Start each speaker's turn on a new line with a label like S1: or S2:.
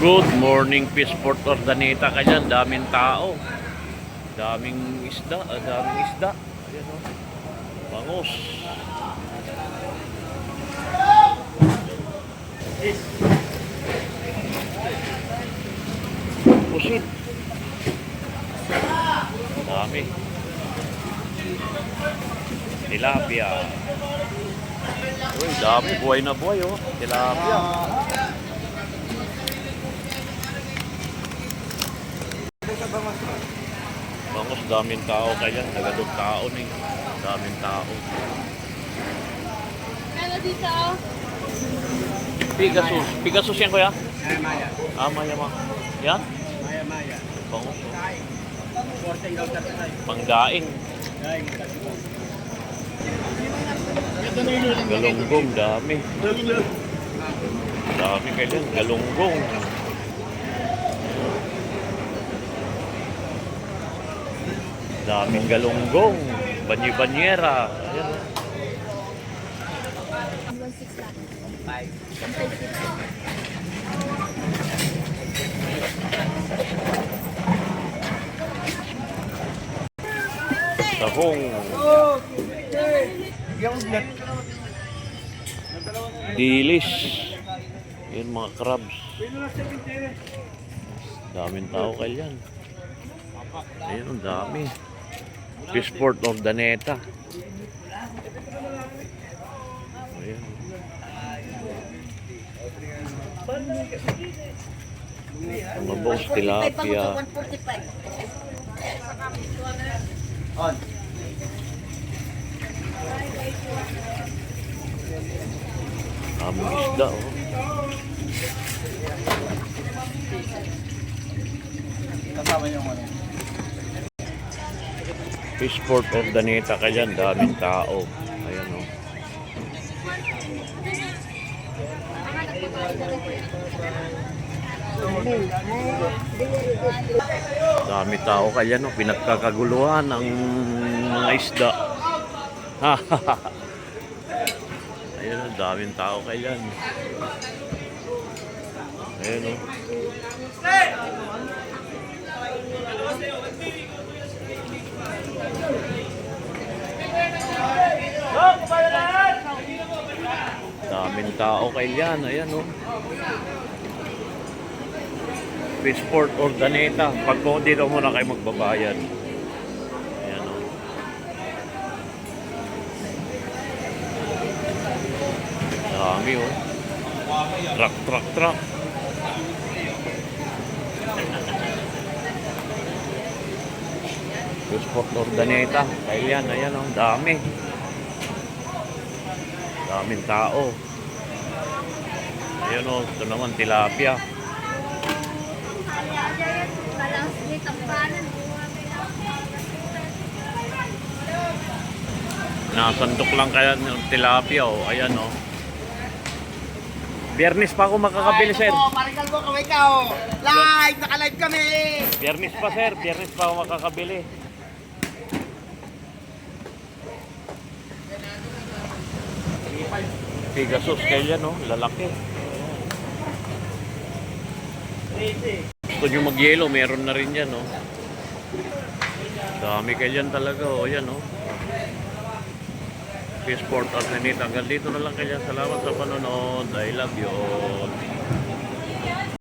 S1: Good morning, Peaceport Ordaneta ka dyan. Daming tao. Daming isda. Daming isda. Ayan o. Bangus. Pusit. Dami. Tilapia. Uy, dami. Buhay na buhay oh. Tilapia. Bangus, daming tao kaya. Nagadog tao ni. Daming tao.
S2: Kaya dito oh.
S1: Pegasus. Pegasus yan kuya?
S3: Maya.
S1: Ah, maya ma. Yan?
S3: Maya.
S1: Bangus.
S3: Porting daw tatay.
S1: Pangdaing.
S3: Dai,
S1: Galunggong, dami. Dami kaya. Galunggong. Daming galunggong. Banyi-banyera. Ayan.
S2: 1.6 lang. 1.6.
S1: Tahong. Dilis. Yun mga crabs. Daming tao kaya yan. Ayun, ang dami. Peaceport Ordaneta. Ayan. Mga boss, tilapia. Aming isda, oh.
S3: Kasama yung ano.
S1: Peaceport Ordaneta ka dyan, daming tao. Ayan o. Dami tao ka dyan, oh. Pinagkakaguluhan ang mga isda. Ayan o, daming tao ka dyan. Ayan o. Daming tao kay yan. Ayan o. Peaceport Ordaneta. Pag dito muna kayo magbabayad. Ayan o. Dami o. Truck. Peaceport Ordaneta. Kaya yan. Ayan o. Dami. Daming tao. Ayun o, ito naman tilapia. Nasandok lang kaya ng tilapia o. Ayan o. Biyernes pa ako makakabili sir.
S3: Parikal mo kami ka oh. Live! Naka-live kami!
S1: Biyernes pa sir, biyernes pa ako makakabili. Pegasus kaya yan o, lalaki. Gusto nyo mag-yelo, meron na rin yan o. Dami kaya yan talaga o, yan o. Peaceport Ordaneta. Hanggang dito na lang kaya. Salamat sa panonood. I love you all.